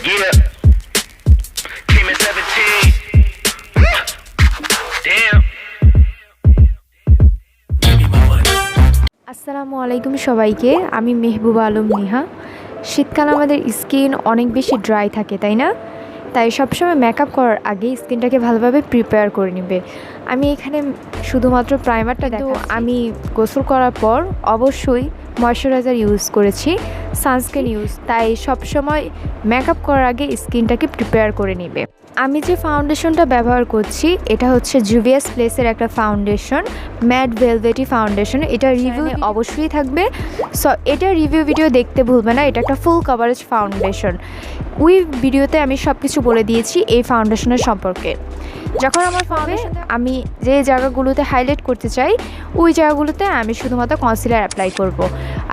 Yeah. Came in 17. Damn. আসসালামু আলাইকুম সবাইকে, আমি মেহবুবা আলম নিহা। শীতকাল আমাদের স্কিন অনেক বেশি ড্রাই থাকে, তাই না? তাই সবসময় মেকআপ করার আগে স্কিনটাকে ভালোভাবে প্রিপেয়ার করে নেবে। আমি এখানে শুধুমাত্র প্রাইমারটা দেখাবো। আমি গোসল করার পর অবশ্যই ময়শ্চারাইজার ইউজ করেছি, সানস্ক্রিন ইউজ। তাই সবসময় মেকআপ করার আগে স্কিনটাকে প্রিপেয়ার করে নেবে। আমি যে ফাউন্ডেশনটা ব্যবহার করছি এটা হচ্ছে জুভিয়া প্লেসের একটা ফাউন্ডেশন, ম্যাট ভেলভেটি ফাউন্ডেশন। এটা রিভিউ অবশ্যই থাকবে, সো এটা রিভিউ ভিডিও দেখতে ভুলবে না। এটা একটা ফুল কভারেজ ফাউন্ডেশন। ওই ভিডিওতে আমি সব কিছু বলে দিয়েছি এই ফাউন্ডেশনের সম্পর্কে। যখন আমার ফাউন্ডেশন আমি যে জায়গাগুলোতে হাইলাইট করতে চাই ওই জায়গাগুলোতে আমি শুধুমাত্র কনসিলার অ্যাপ্লাই করব।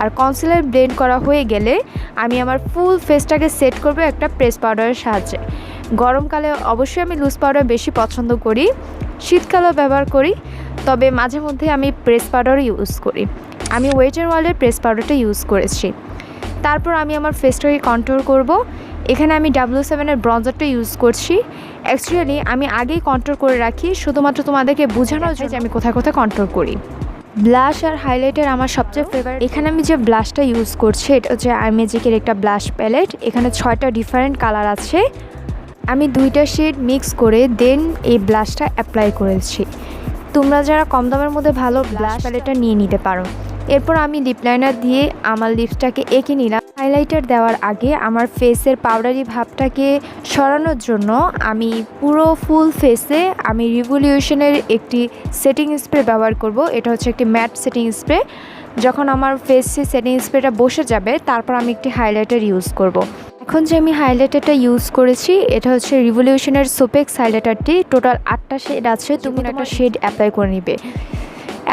আর কনসিলার ব্লেন্ড করা হয়ে গেলে আমি আমার ফুল ফেসটাকে সেট করব একটা প্রেস পাউডারের সাহায্যে। গরমকালে অবশ্যই আমি লুজ পাউডার বেশি পছন্দ করি, শীতকালেও ব্যবহার করি, তবে মাঝে মধ্যে আমি প্রেস পাউডারও ইউজ করি। আমি ওয়েট অ্যান্ড ওয়াইল্ডের প্রেস পাউডারটা ইউজ করেছি। তারপর আমি আমার ফেসটাকে কন্ট্রোল করব। এখানে আমি W7-এর ব্রঞ্জারটা ইউজ করছি। অ্যাকচুয়ালি আমি আগেই কন্ট্রোল করে রাখি, শুধুমাত্র তোমাদেরকে বোঝানোর জন্য যে আমি কোথায় কোথায় কন্ট্রোল করি। ব্লাশ আর হাইলাইটার আমার সবচেয়ে ফেভারিট। এখানে আমি যে ব্লাশটা ইউজ করছি এটা হচ্ছে ইমেজিকের একটা ব্লাশ প্যালেট। এখানে 6টা ডিফারেন্ট কালার আছে। আমি 2টা শেড মিক্স করে দেন এই ব্লাশটা অ্যাপ্লাই করেছি। তোমরা যারা কম দামের মধ্যে ভালো ব্লাশ প্যালেটটা নিয়ে নিতে পারো। এরপর আমি লিপ লাইনার দিয়ে আমার লিপসটাকে এঁকে নিলাম। হাইলাইটার দেওয়ার আগে আমার ফেসের পাউডারি ভাবটাকে সরানোর জন্য আমি পুরো ফুল ফেসে আমি রিভলিউশনের একটি সেটিং স্প্রে ব্যবহার করব। এটা হচ্ছে একটি ম্যাট সেটিং স্প্রে। যখন আমার ফেসে সেটিং স্প্রেটা বসে যাবে তারপর আমি একটি হাইলাইটার ইউজ করব। এখন যে আমি হাইলাইটারটা ইউজ করেছি এটা হচ্ছে রিভলিউশনের সোফেক্স হাইলাইটারটি। টোটাল 8টা শেড আছে, তুমি একটা শেড অ্যাপ্লাই করে নিবে।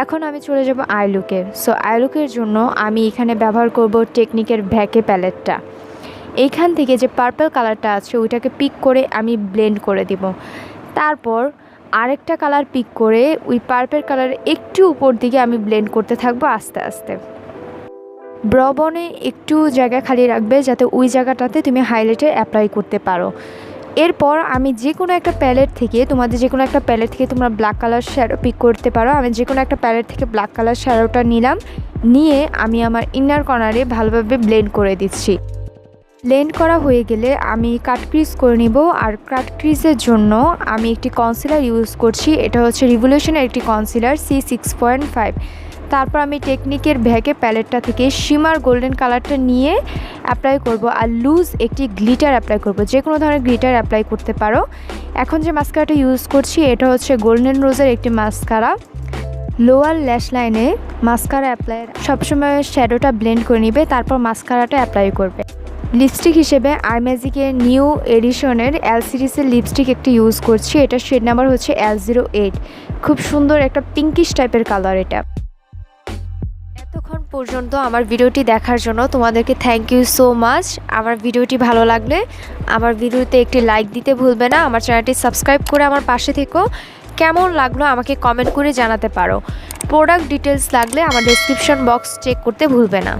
এখন আমি চলে যাব আই লুকে। সো আই লুকের জন্য আমি এখানে ব্যবহার করব টেকনিকের ভ্যাকে প্যালেটটা। এইখান থেকে যে পার্পল কালারটা আছে ওইটাকে পিক করে আমি ব্লেন্ড করে দিব। তারপর আরেকটা কালার পিক করে ওই পার্পল কালারের একটু উপর দিকে আমি ব্লেন্ড করতে থাকবো আস্তে আস্তে। ব্রবনে একটু জায়গা খালি রাখবে যাতে ওই জায়গাটাতে তুমি হাইলাইটার অ্যাপ্লাই করতে পারো। এরপর আমি যে কোনো একটা প্যালেট থেকে তোমরা ব্ল্যাক কালার শ্যাডো পিক করতে পারো। আমি যে কোনো একটা প্যালেট থেকে ব্ল্যাক কালার শ্যাডোটা নিলাম, নিয়ে আমি আমার ইনার কর্নারে ভালোভাবে ব্লেন্ড করে দিচ্ছি। ব্লেন্ড করা হয়ে গেলে আমি কাট ক্রিজ করে নিব। আর কাট ক্রিজের জন্য আমি একটি কনসিলার ইউজ করছি। এটা হচ্ছে রিভলিউশনের একটি কনসিলার C6.5। তারপর আমি টেকনিকের ভ্যাকে প্যালেটটা থেকে শিমার গোল্ডেন কালারটা নিয়ে অ্যাপ্লাই করব। আর লুজ একটি গ্লিটার অ্যাপ্লাই করব, যে কোনো ধরনের গ্লিটার অ্যাপ্লাই করতে পারো। এখন যে মাস্কারাটা ইউজ করছি এটা হচ্ছে গোল্ডেন রোজের একটি মাস্কারা। লোয়ার ল্যাশ লাইনে মাস্কারা অ্যাপ্লাই সবসময় শ্যাডোটা ব্লেন্ড করে নিবে, তারপর মাস্কারাটা অ্যাপ্লাই করবে। লিপস্টিক হিসেবে ইমাজিকের নিউ এডিশনের L সিরিজের লিপস্টিক একটি ইউজ করছি। এটা শেড নাম্বার হচ্ছে L08। খুব সুন্দর একটা পিঙ্কিশ টাইপের কালার এটা। এতক্ষণ পর্যন্ত আমার ভিডিওটি দেখার জন্য তোমাদেরকে থ্যাংক ইউ সো মাচ। আমার ভিডিওটি ভালো লাগলে আমার ভিডিওতে একটি লাইক দিতে ভুলবে না। আমার চ্যানেলটি সাবস্ক্রাইব করে আমার পাশে থেকো। কেমন লাগলো আমাকে কমেন্ট করে জানাতে পারো। প্রোডাক্ট ডিটেলস লাগলে আমার ডেসক্রিপশন বক্স চেক করতে ভুলবে না।